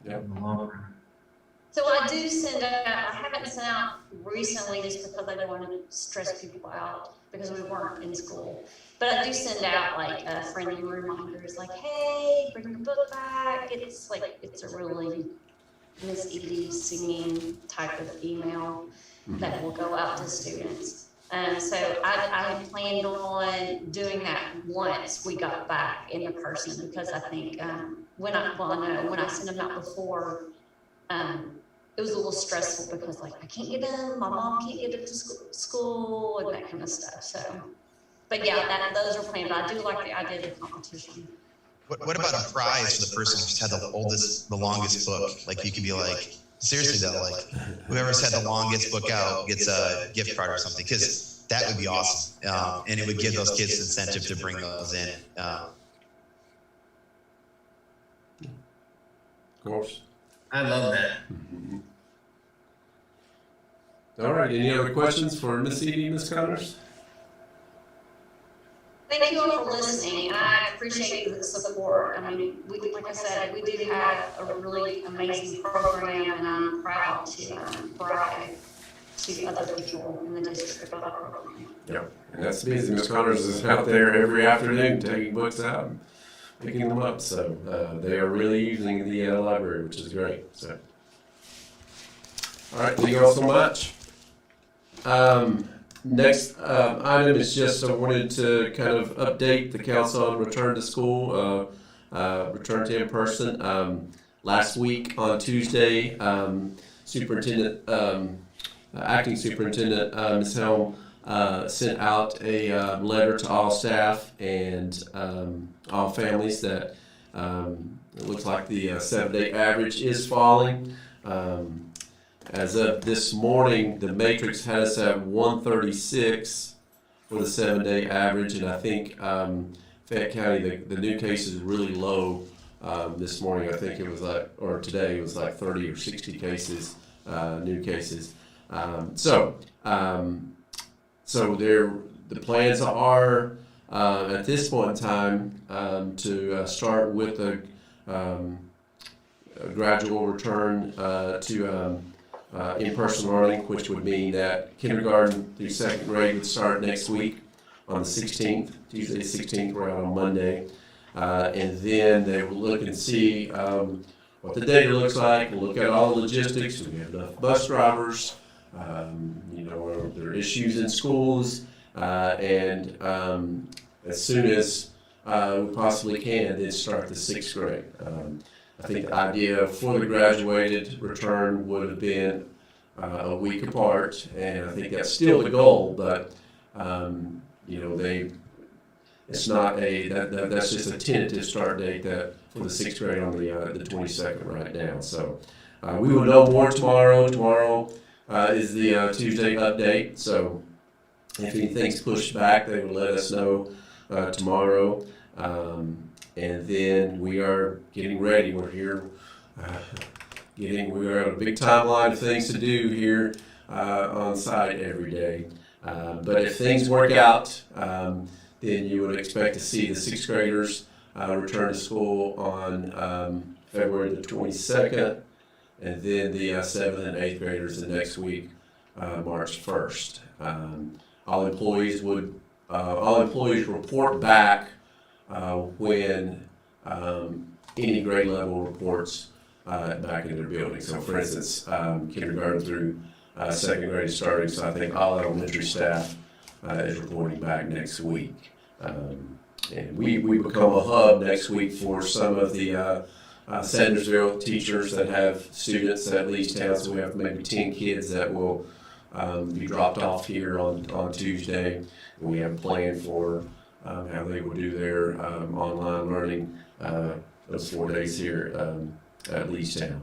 Yeah. in the long run. So I do send out, I haven't sent out recently just because I don't want to stress people out because we weren't in school. But I do send out like friendly reminders like, hey, bring your book back. It's like, it's a really Miss Edie singing type of email that will go out to students. So I planned on doing that once we got back in person, because I think when I sent them out before, it was a little stressful because like I can't get them, my mom can't get it to school and that kind of stuff. So, but yeah, those are planned. But I do like the idea of the competition. What about a prize for the person who's had the longest book? Like you could be like, seriously though, like whoever's had the longest book out gets a gift card or something, because that would be awesome. And it would give those kids incentive to bring those in. Of course. I love that. All right. Any other questions for Miss Edie, Miss Connors? Thank you all for listening, and I appreciate the support. I mean, like I said, we do have a really amazing program, and I'm proud to brag to other people in the district about our program. Yep, and that's busy. Ms. Connors is out there every afternoon taking books out and picking them up. So they are really using the library, which is great. So, all right, thank you all so much. Next item is just I wanted to kind of update the council on return to school, return to in person. Last week on Tuesday, acting superintendent Ms. Helm sent out a letter to all staff and all families that it looks like the 7-day average is falling. As of this morning, the matrix had us at 136 for the 7-day average, and I think Fayette County, the new cases are really low. This morning, I think it was today it was like 30 or 60 cases, new cases. So the plans are at this point in time to start with a gradual return to in-person learning, which would mean that kindergarten through second grade would start next week on the 16th, Tuesday the 16th, we're out on Monday. And then they will look and see what the data looks like. We'll look at all the logistics. Do we have enough bus drivers? Are there issues in schools? And as soon as we possibly can, then start the 6th grade. I think the idea for the graduated return would have been a week apart, and I think that's still the goal, but it's not that's just a tentative start date that for the 6th grade on the 22nd right now. So we will know more tomorrow. Tomorrow is the Tuesday update. So if anything's pushed back, they will let us know tomorrow. And then we are getting ready. We're here we are on a big timeline of things to do here on site every day. But if things work out, then you would expect to see the 6th graders return to school on February the 22nd, and then the 7th and 8th graders the next week, March 1st. All employees report back when any grade level reports back in their building. So, for instance, kindergarten through second grade is starting, so I think all elementary staff is reporting back next week. And we become a hub next week for some of the Sandersville teachers that have students at Leestown, so we have maybe 10 kids that will be dropped off here on Tuesday. And we have a plan for how they will do their online learning those 4 days here at Leestown.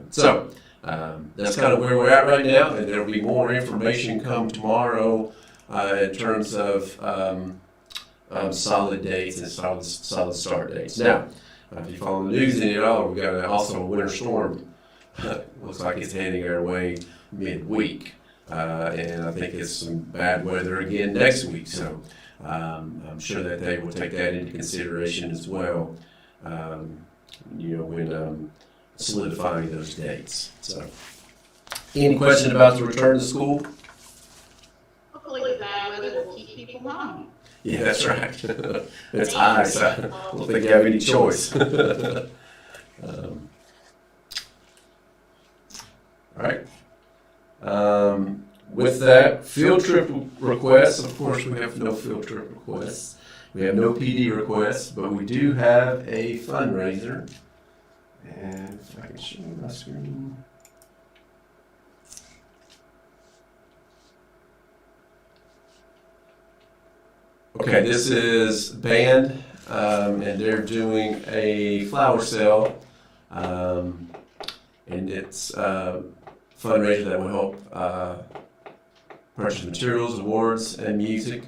So that's kind of where we're at right now, and there will be more information come tomorrow in terms of solid dates and solid start dates. Now, if you follow the news in it all, we've got also a winter storm. Looks like it's heading our way midweek, and I think it's some bad weather again next week. So I'm sure that they will take that into consideration as well. When solidifying those dates. So, any question about the return to school? Hopefully the bad weather will keep people home. Yeah, that's right. It's high, so I don't think you have any choice. All right. With that, field trip requests. Of course, we have no field trip requests. We have no PD requests, but we do have a fundraiser. And if I can show you my screen. Okay, this is band, and they're doing a flower sale, and it's a fundraiser that will help purchase materials, awards, and music.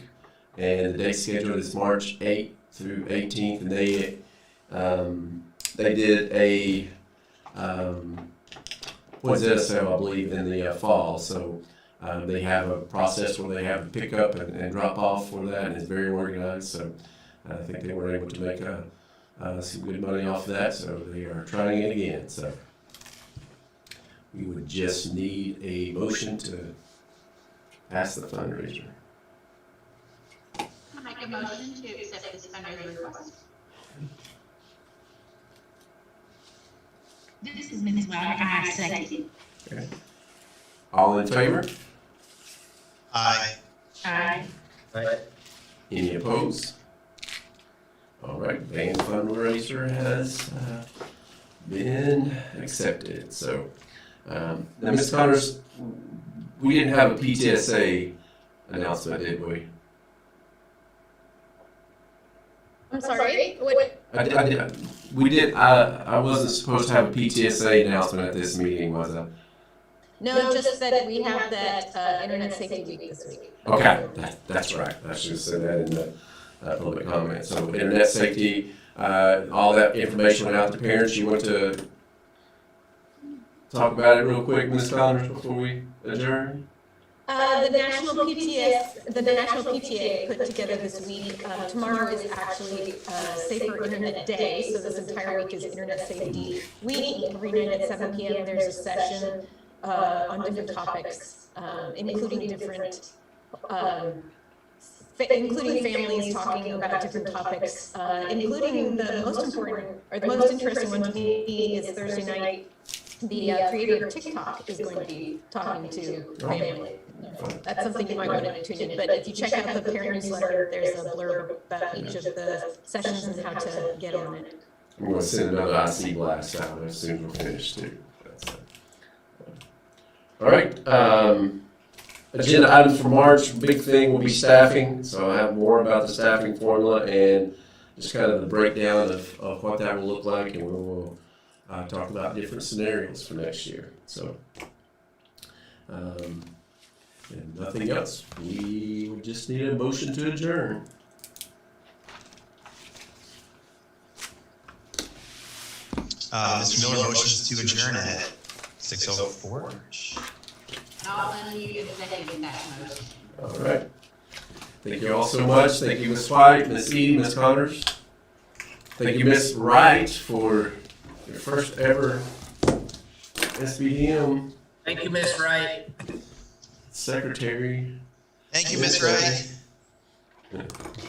And the date scheduled is March 8th through 18th, and they did a poinsettia sale, I believe, in the fall. So They have a process where they have pick up and drop off for that, and it's very organized. So I think they were able to make some good money off of that. So they are trying it again. So we would just need a motion to pass the fundraiser. I make a motion to accept this fundraiser request. This is Ms. Wilder. I second. Okay. All in favor? Aye. Aye. Any opposed? All right, band fundraiser has been accepted. So, now, Ms. Connors, we didn't have a PTSA announcement, did we? I'm sorry, what? We did. I wasn't supposed to have a PTSA announcement at this meeting, was I? No, just that we have that Internet Safety Week this week. Okay, that's right. I should have said that in the public comment. So internet safety, all that information went out to parents. You want to talk about it real quick, Ms. Connors, before we adjourn? The National PTA put together this week. Tomorrow is actually Safer Internet Day, so this entire week is Internet Safety Week. Every night at 7 p.m. there's a session on different topics, including including families talking about different topics, including the most important or the most interesting one to me is Thursday night. The creator of TikTok is going to be talking to family. That's something you might want to tune in. But if you check out the parent newsletter, there's a blurb about each of the sessions and how to get on it. I'm going to send another IC blast out as soon as we're finished too. All right. Agenda items for March. Big thing will be staffing. So I have more about the staffing formula and just kind of the breakdown of what that will look like, and we will talk about different scenarios for next year. So, and nothing else. We just need a motion to adjourn. Mr. Miller motions to adjourn at 6:04. I'll unmute executive that motion. All right. Thank you all so much. Thank you, Ms. White, Ms. Edie, Ms. Connors. Thank you, Ms. Wright, for your first ever SBDM Thank you, Miss Wright. secretary. Thank you, Ms. Wright.